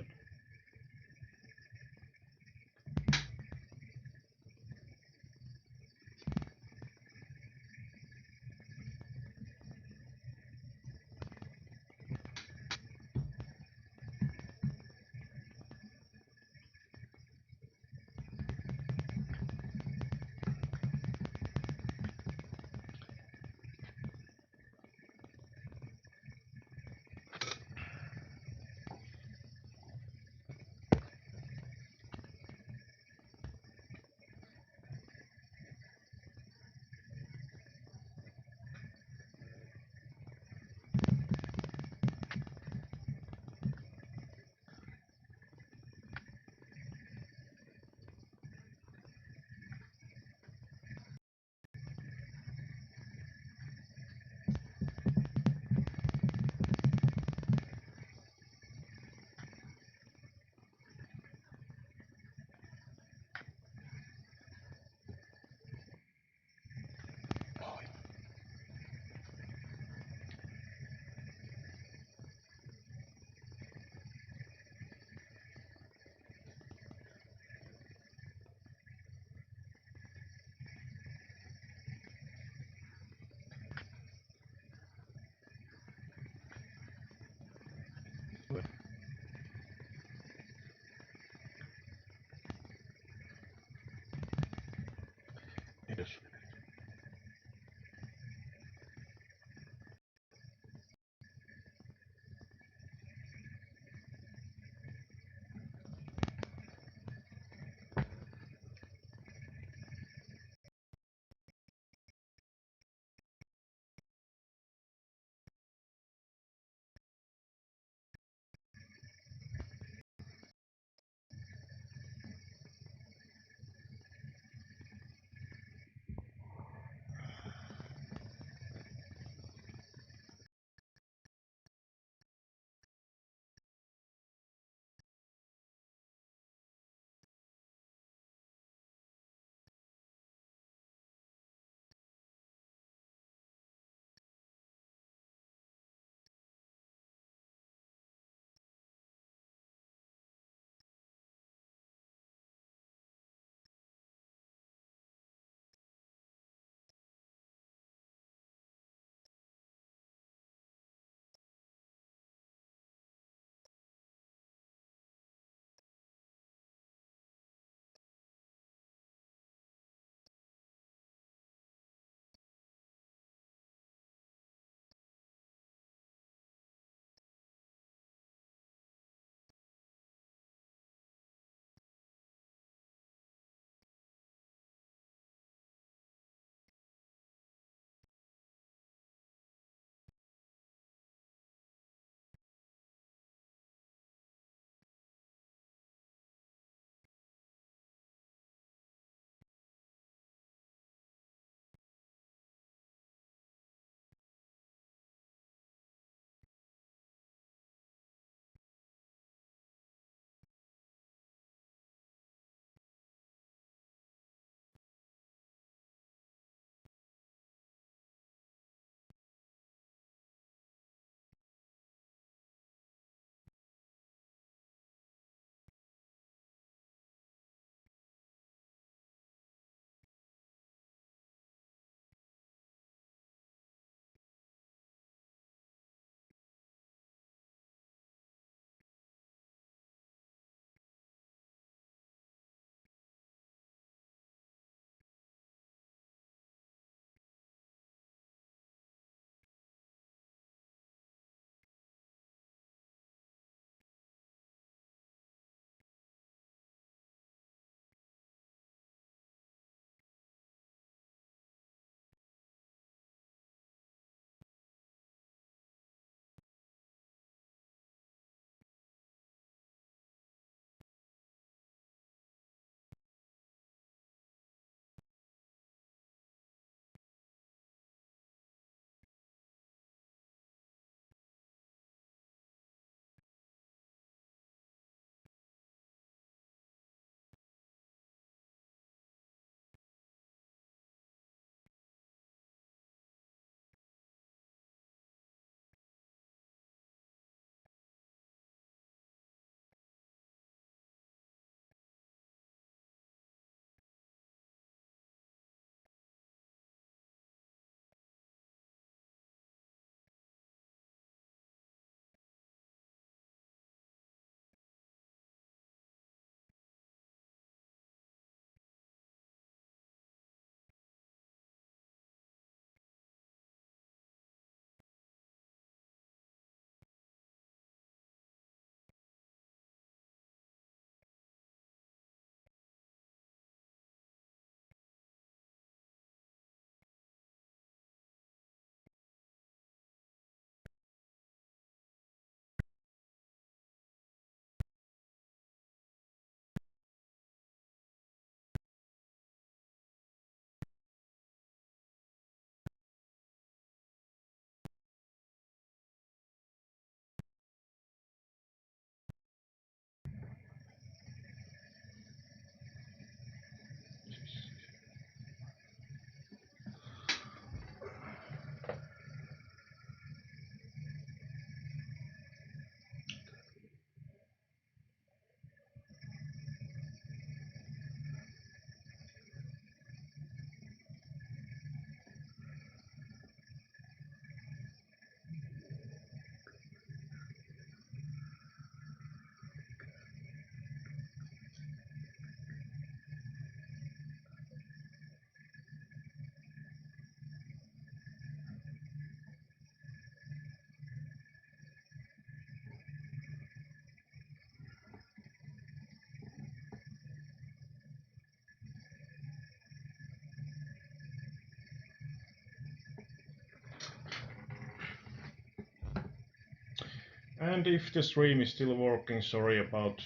And if the stream is still working, sorry about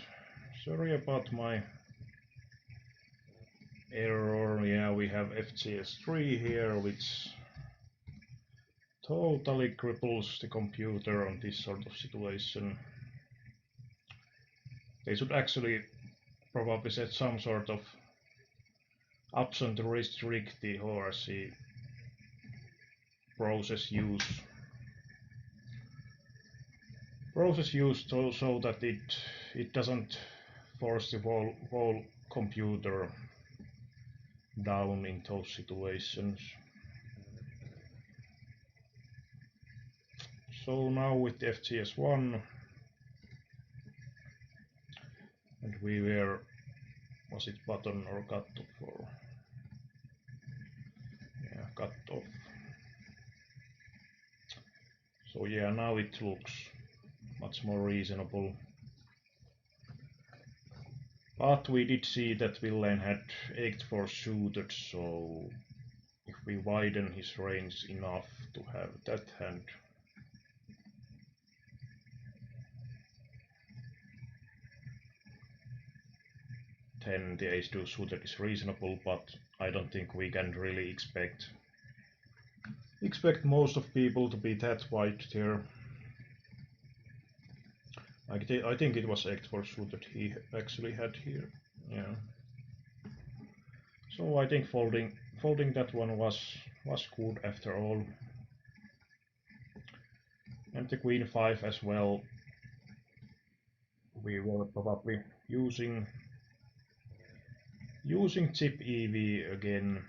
my error. Yeah, we have FCS3 here, which totally cripples the computer on this sort of situation. They should actually probably set some sort of option to restrict the ORC process use so that it doesn't force the whole computer down in those situations. So now with the FTS1, and we were, was it button or cut off, or yeah, cut off. So yeah, now it looks much more reasonable. But we did see that Villain had 8-4 suited, so if we widen his range enough to have that hand, then the ace-2 suited is reasonable, but I don't think we can really expect most of people to be that wide there. I think it was 8-4 suited he actually had here. Yeah. So I think folding that one was good after all. And the queen 5 as well. We were probably using chip EV again.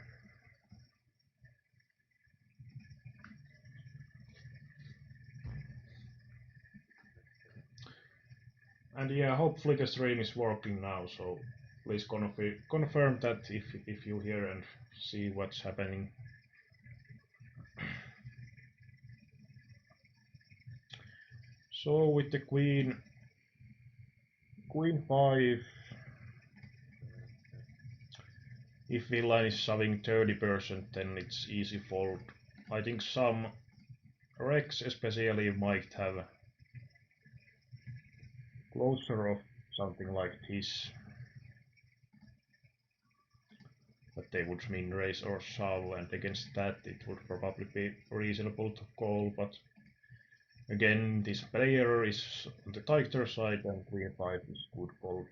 And yeah, hopefully the stream is working now, so please confirm that if you hear and see what's happening. So with the queen 5, if villain is shoving 30%, then it's easy fold. I think some Rex especially might have closer of something like this, that they would min raise or shove, and against that it would probably be reasonable to call, but again this player is on the tighter side and queen 5 is good fold.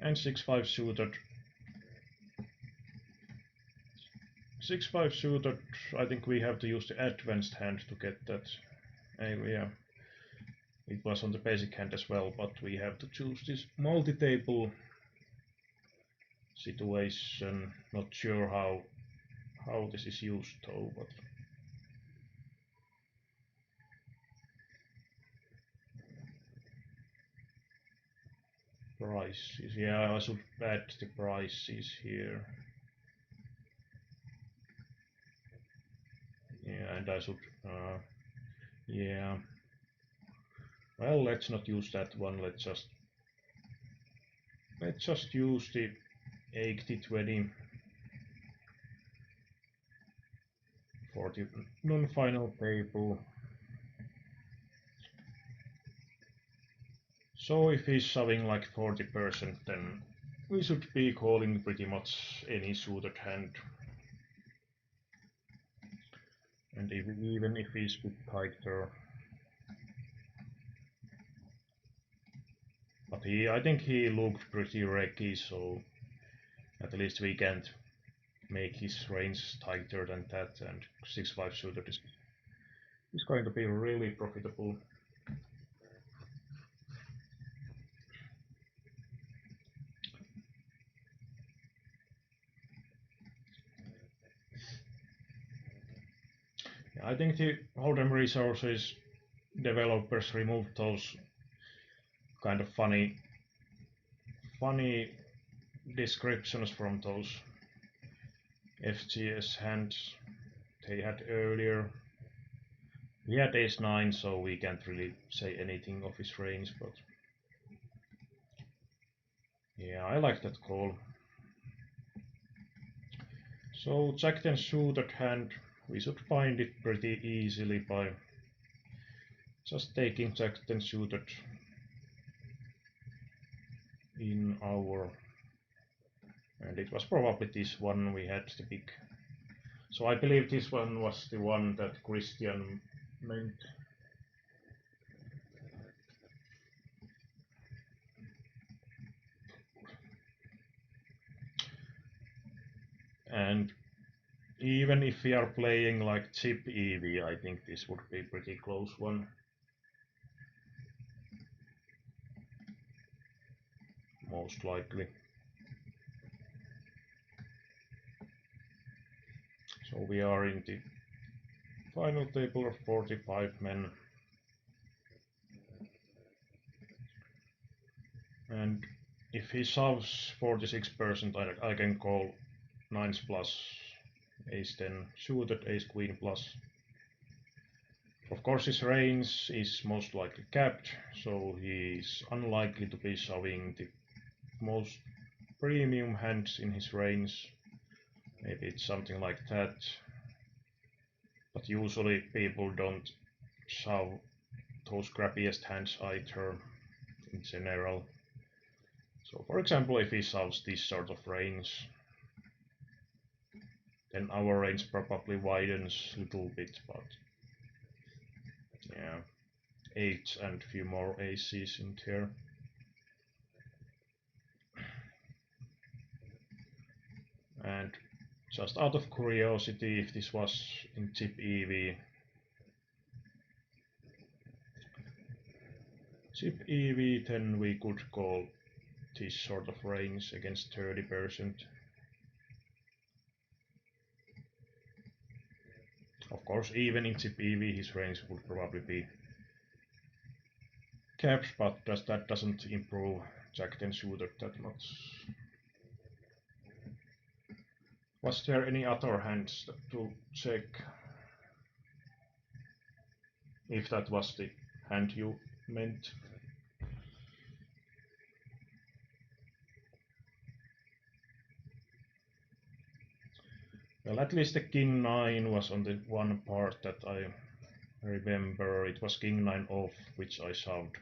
And 6-5 suited. 6-5 suited, I think we have to use the advanced hand to get that. Yeah, it was on the basic hand as well, but we have to choose this multi-table situation. Not sure how this is used though, but prices. Yeah, I should add the prices here. Yeah, and I should. Yeah. Well, let's not use that one. Let's just use the 80-20 for the non-final table. So if he's shoving like 40%, then we should be calling pretty much any suited hand. And even if he's a bit tighter. But I think he looked pretty wrecky, so at least we can't make his range tighter than that, and 6-5 suited is going to be really profitable. I think the Hold'em Resources developers removed those kind of funny descriptions from those FGS hands they had earlier. He had ace-9, so we can't really say anything of his range, but yeah, I like that call. So Jack-10 suited hand, we should find it pretty easily by just taking Jack 10 suited in our, and it was probably this one we had to pick. So I believe this one was the one that Christian meant. And even if we are playing like chip EV, I think this would be a pretty close one. Most likely. So we are in the final table of 45 men. And if he shoves 46%, I can call 9s plus, ace 10 suited, ace queen plus. Of course his range is most likely capped, so he is unlikely to be shoving the most premium hands in his range. Maybe it's something like that. But usually people don't shove those crappiest hands either in general. So for example, if he shoves this sort of range, then our range probably widens a little bit, but yeah, 8 and few more aces in there. And just out of curiosity, if this was in chip EV, then we could call this sort of range against 30%. Of course, even in chip EV, his range would probably be capped, but that doesn't improve Jack 10 suited that much. Was there any other hands to check? If that was the hand you meant. Well, at least the king 9 was on the one part that I remember. It was king 9 off, which I shoved.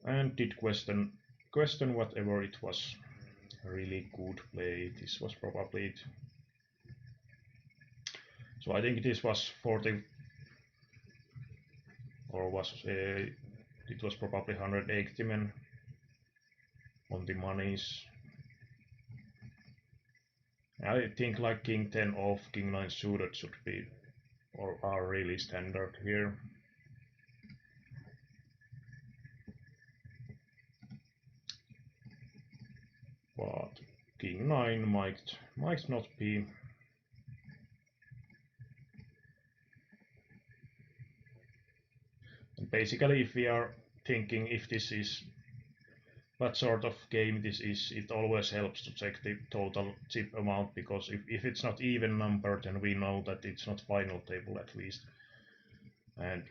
And did question whatever it was. Really good play. This was probably it. So I think this was 40, or was it was probably 180 men on the monies. I think like king 10 off, king 9 suited should be, or are really standard here. But king 9 might not be. And basically, if we are thinking if this is what sort of game this is, it always helps to check the total chip amount, because if it's not even numbered, then we know that it's not final table at least. And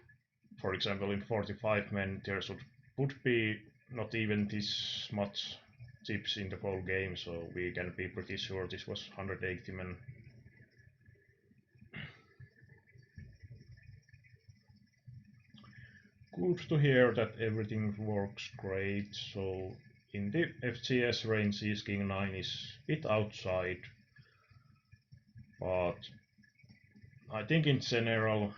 for example, in 45 men, there would be not even this much chips in the whole game, so we can be pretty sure this was 180 men. Good to hear that everything works great. So in the FCS ranges, king 9 is a bit outside, but I think in general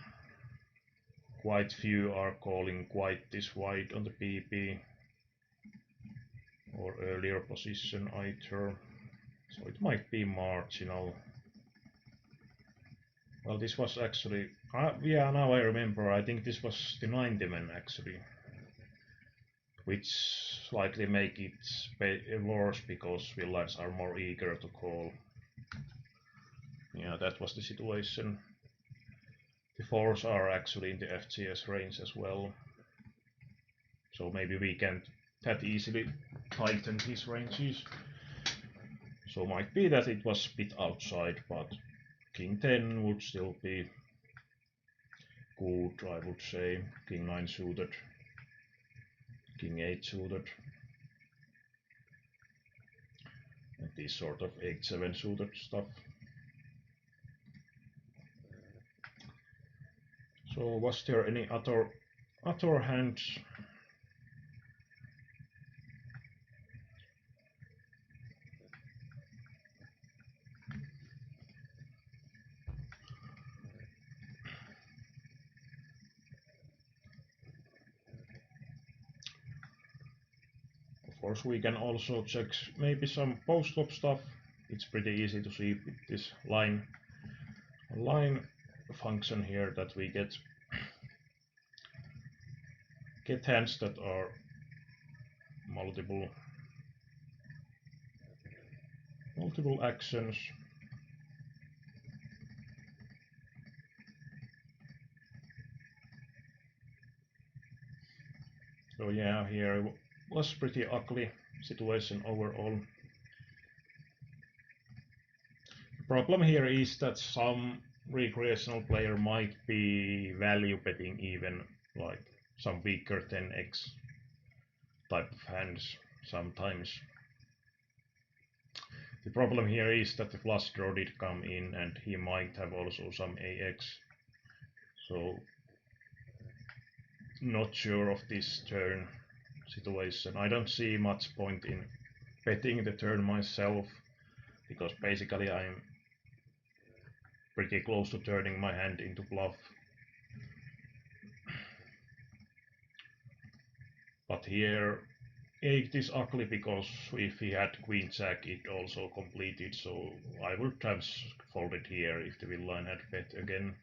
quite few are calling quite this wide on the PP or earlier position either, so it might be marginal. Well, this was actually, yeah, now I remember, I think this was the 90 men actually, which slightly make it worse because villains are more eager to call. Yeah, that was the situation. The 4s are actually in the FCS range as well, so maybe we can't that easily tighten these ranges. So might be that it was a bit outside, but king 10 would still be good, I would say. King 9 suited, king 8 suited, and this sort of 8-7 suited stuff. So was there any other hands? Of course, we can also check maybe some post-flop stuff. It's pretty easy to see with this line function here that we get hands that are multiple actions. So yeah, here was pretty ugly situation overall. The problem here is that some recreational player might be value betting even like some weaker 10x type of hands sometimes. The problem here is that the flush draw did come in and he might have also some AX. So not sure of this turn situation. I don't see much point in betting the turn myself because basically I'm pretty close to turning my hand into bluff. But here it is ugly because if he had queen jack it also completed, so I would have folded here if the villain had bet again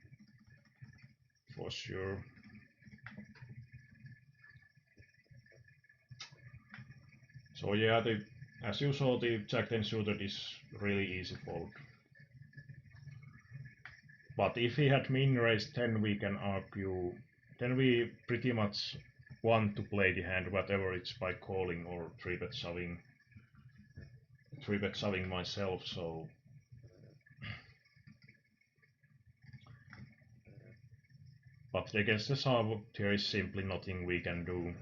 for sure. So yeah, as you saw, the jack 10 suited is really easy fold. But if he had min raised, then we can argue, then we pretty much want to play the hand, whatever it's by calling or 3-bet shoving myself, so but against the shove there is simply nothing we can do.